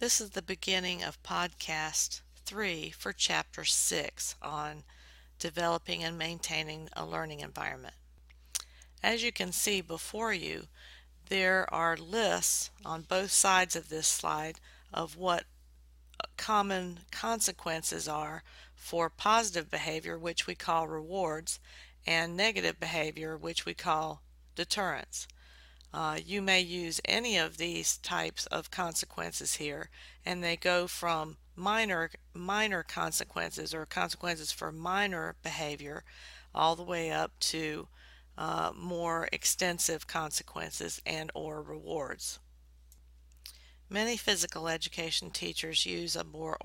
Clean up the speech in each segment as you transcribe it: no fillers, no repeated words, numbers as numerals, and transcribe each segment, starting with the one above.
This is the beginning of podcast 3 for chapter 6 on developing and maintaining a learning environment. As you can see before you, there are lists on both sides of this slide of what common consequences are for positive behavior, which we call rewards, and negative behavior, which we call deterrents. You may use any of these types of consequences here, and they go from minor consequences or consequences for minor behavior all the way up to more extensive consequences and or rewards. Many physical education teachers use a more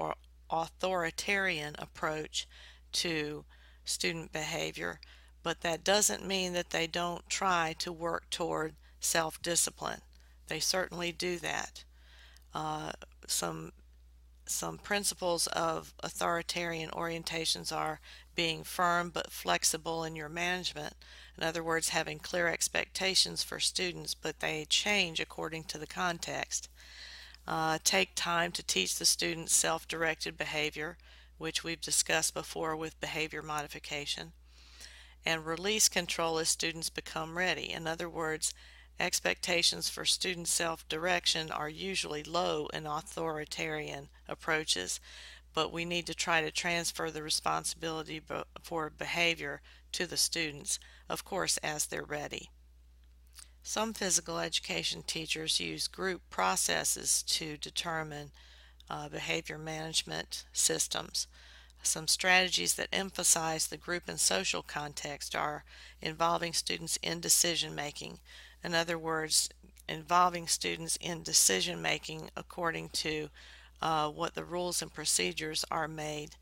authoritarian approach to student behavior, but that doesn't mean that they don't try to work toward self-discipline. They certainly do that. Uh, some principles of authoritarian orientations are being firm but flexible in your management. In other words, having clear expectations for students, but they change according to the context. Take time to teach the students self-directed behavior, which we've discussed before with behavior modification. And release control as students become ready. In other words, expectations for student self-direction are usually low in authoritarian approaches, but we need to try to transfer the responsibility for behavior to the students, of course, as they're ready. Some physical education teachers use group processes to determine behavior management systems. Some strategies that emphasize the group and social context are involving students in decision making. In other words, involving students in decision making according to what the rules and procedures are made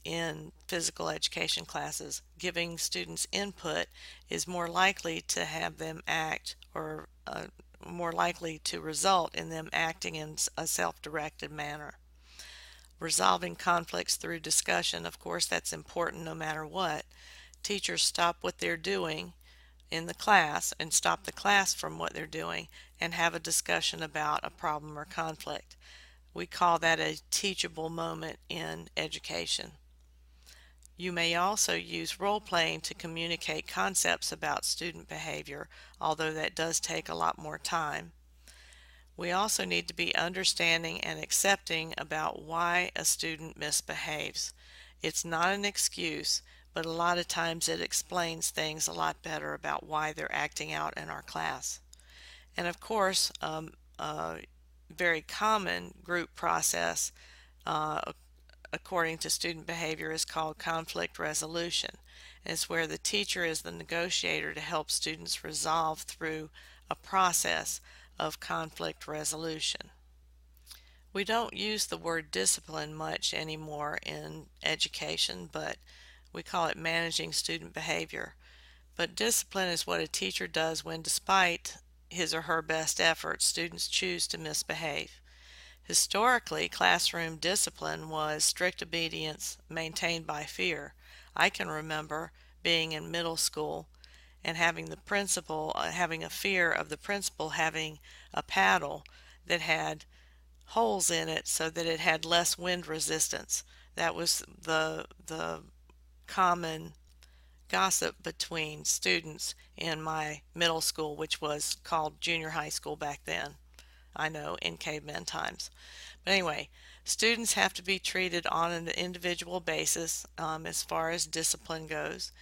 in physical education classes. Giving students input is more likely to have them act or more likely to result in them acting in a self-directed manner. Resolving conflicts through discussion, of course, that's important no matter what. Teachers stop what they're doing in the class and stop the class from what they're doing and have a discussion about a problem or conflict. We call that a teachable moment in education. You may also use role-playing to communicate concepts about student behavior, although that does take a lot more time. We also need to be understanding and accepting about why a student misbehaves. It's not an excuse, but a lot of times it explains things a lot better about why they're acting out in our class. And of course, a very common group process according to student behavior is called conflict resolution. And it's where the teacher is the negotiator to help students resolve through a process of conflict resolution. We don't use the word discipline much anymore in education, but we call it managing student behavior. But discipline is what a teacher does when, despite his or her best efforts, students choose to misbehave. Historically, classroom discipline was strict obedience maintained by fear. I can remember being in middle school and having the principal, having a fear of the principal having a paddle that had holes in it so that it had less wind resistance. That was the common gossip between students in my middle school, which was called junior high school back then. I know, in caveman times. But anyway, students have to be treated on an individual basis as far as discipline goes,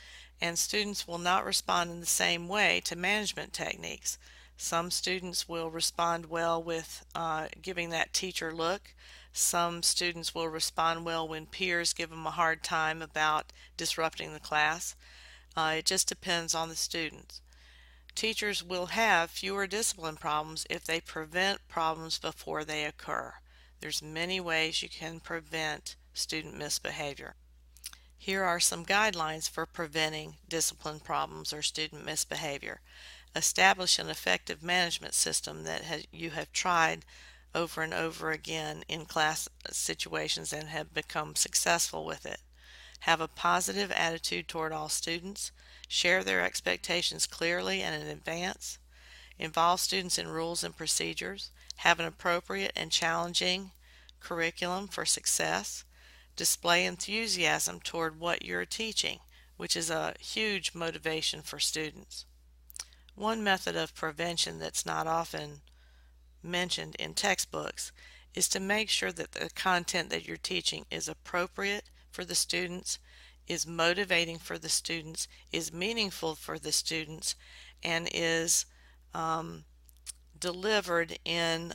and students will not respond in the same way to management techniques. Some students will respond well with giving that teacher look. Some students will respond well when peers give them a hard time about disrupting the class. It just depends on the students. Teachers will have fewer discipline problems if they prevent problems before they occur. There's many ways you can prevent student misbehavior. Here are some guidelines for preventing discipline problems or student misbehavior. Establish an effective management system that you have tried over and over again in class situations and have become successful with it. Have a positive attitude toward all students. Share their expectations clearly and in advance. Involve students in rules and procedures. have an appropriate and challenging curriculum for success, display enthusiasm toward what you're teaching, which is a huge motivation for students. One method of prevention that's not often mentioned in textbooks is to make sure that the content that you're teaching is appropriate for the students, is motivating for the students, is meaningful for the students, and is delivered in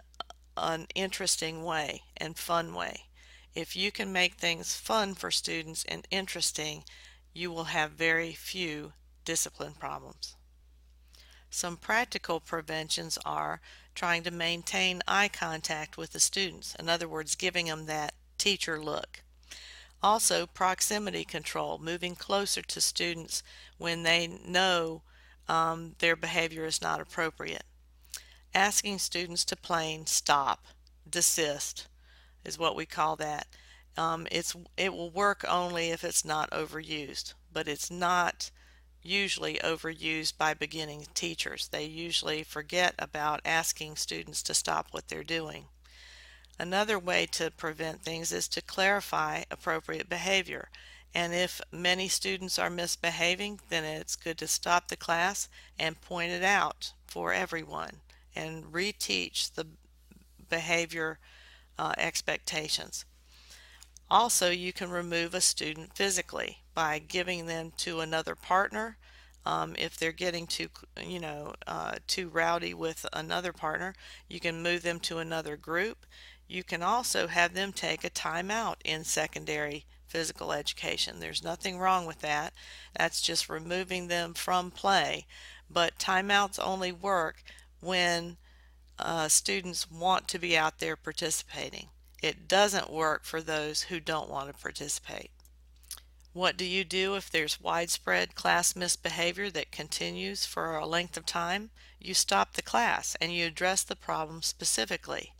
an interesting way and fun way. If you can make things fun for students and interesting, you will have very few discipline problems. Some practical preventions are trying to maintain eye contact with the students. In other words, giving them that teacher look. Also, proximity control, moving closer to students when they know their behavior is not appropriate. Asking students to plain stop, desist is what we call that. It will work only if it's not overused, but it's not usually overused by beginning teachers. They usually forget about asking students to stop what they're doing. Another way to prevent things is to clarify appropriate behavior. And if many students are misbehaving, then it's good to stop the class and point it out for everyone and reteach the behavior expectations. Also, you can remove a student physically by giving them to another partner. If they're getting too rowdy with another partner, you can move them to another group. You can also have them take a timeout in secondary physical education. There's nothing wrong with that. That's just removing them from play. But timeouts only work when students want to be out there participating. It doesn't work for those who don't want to participate. What do you do if there's widespread class misbehavior that continues for a length of time? You stop the class and you address the problem specifically.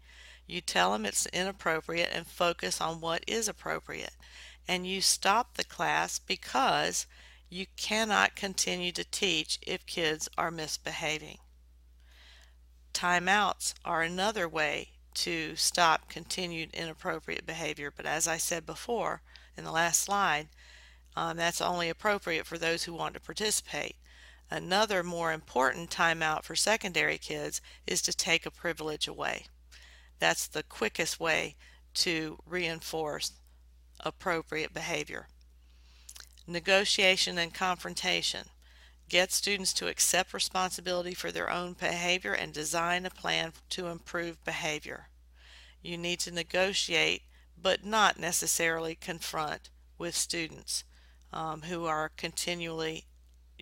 You tell them it's inappropriate and focus on what is appropriate. And you stop the class because you cannot continue to teach if kids are misbehaving. Timeouts are another way to stop continued inappropriate behavior, but as I said before in the last slide, that's only appropriate for those who want to participate. Another more important timeout for secondary kids is to take a privilege away. That's the quickest way to reinforce appropriate behavior. Negotiation and confrontation. Get students to accept responsibility for their own behavior and design a plan to improve behavior. You need to negotiate, but not necessarily confront with students who are continually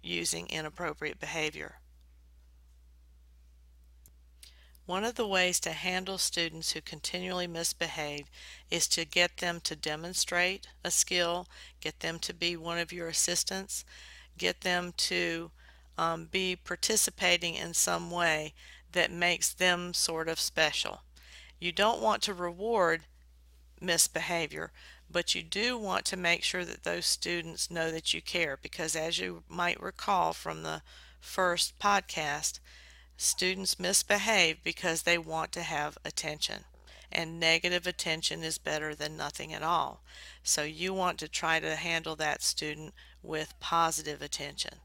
using inappropriate behavior. One of the ways to handle students who continually misbehave is to get them to demonstrate a skill, get them to be one of your assistants, get them to be participating in some way that makes them sort of special. You don't want to reward misbehavior, but you do want to make sure that those students know that you care, because as you might recall from the first podcast, students misbehave because they want to have attention, and negative attention is better than nothing at all. So you want to try to handle that student with positive attention.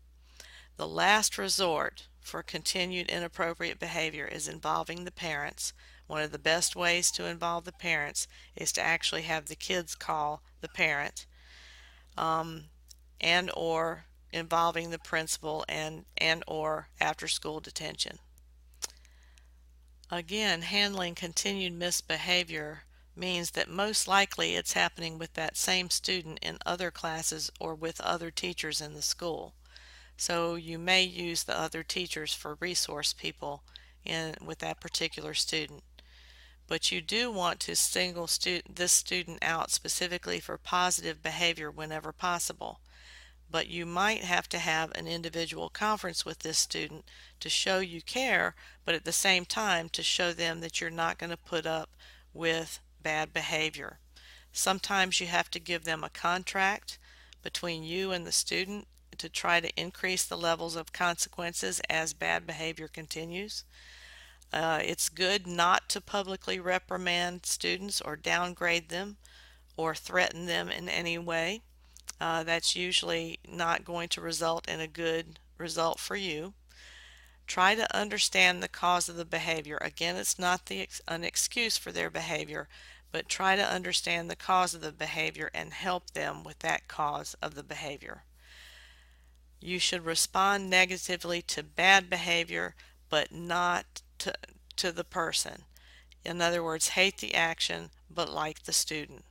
The last resort for continued inappropriate behavior is involving the parents. One of the best ways to involve the parents is to actually have the kids call the parent, and or involving the principal and or after school detention. Again, handling continued misbehavior means that most likely it's happening with that same student in other classes or with other teachers in the school. So you may use the other teachers for resource people with that particular student. But you do want to single this student out specifically for positive behavior whenever possible. But you might have to have an individual conference with this student to show you care, but at the same time to show them that you're not going to put up with bad behavior. Sometimes you have to give them a contract between you and the student to try to increase the levels of consequences as bad behavior continues. It's good not to publicly reprimand students or downgrade them or threaten them in any way. That's usually not going to result in a good result for you. Try to understand the cause of the behavior. Again, it's not an excuse for their behavior, but try to understand the cause of the behavior and help them with that cause of the behavior. You should respond negatively to bad behavior, but not to the person. In other words, hate the action, but like the student.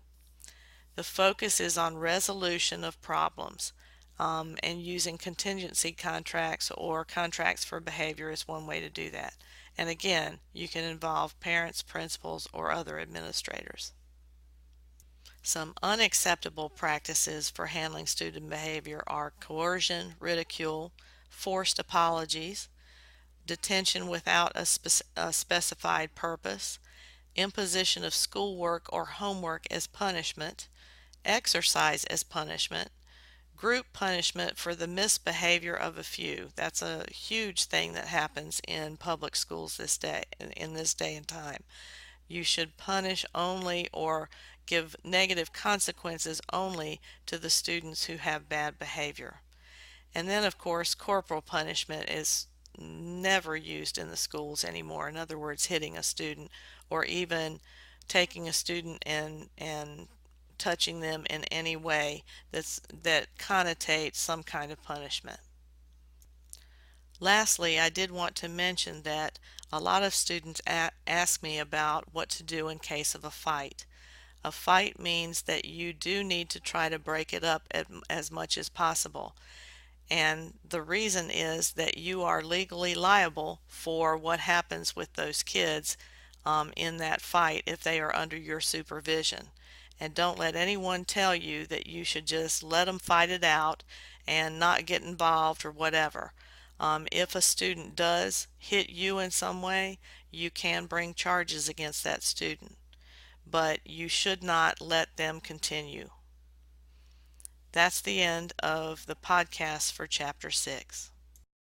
The focus is on resolution of problems, and using contingency contracts or contracts for behavior is one way to do that. And again, you can involve parents, principals, or other administrators. Some unacceptable practices for handling student behavior are coercion, ridicule, forced apologies, detention without a specified purpose, imposition of schoolwork or homework as punishment, exercise as punishment, group punishment for the misbehavior of a few. That's a huge thing that happens in public schools in this day and time. You should punish only or give negative consequences only to the students who have bad behavior. And then, of course, corporal punishment is never used in the schools anymore. In other words, hitting a student or even taking a student and touching them in any way that connotates some kind of punishment. Lastly, I did want to mention that a lot of students ask me about what to do in case of a fight. A fight means that you do need to try to break it up as much as possible. And the reason is that you are legally liable for what happens with those kids in that fight if they are under your supervision. And don't let anyone tell you that you should just let them fight it out and not get involved or whatever. If a student does hit you in some way, you can bring charges against that student, but you should not let them continue. That's the end of the podcast for Chapter 6.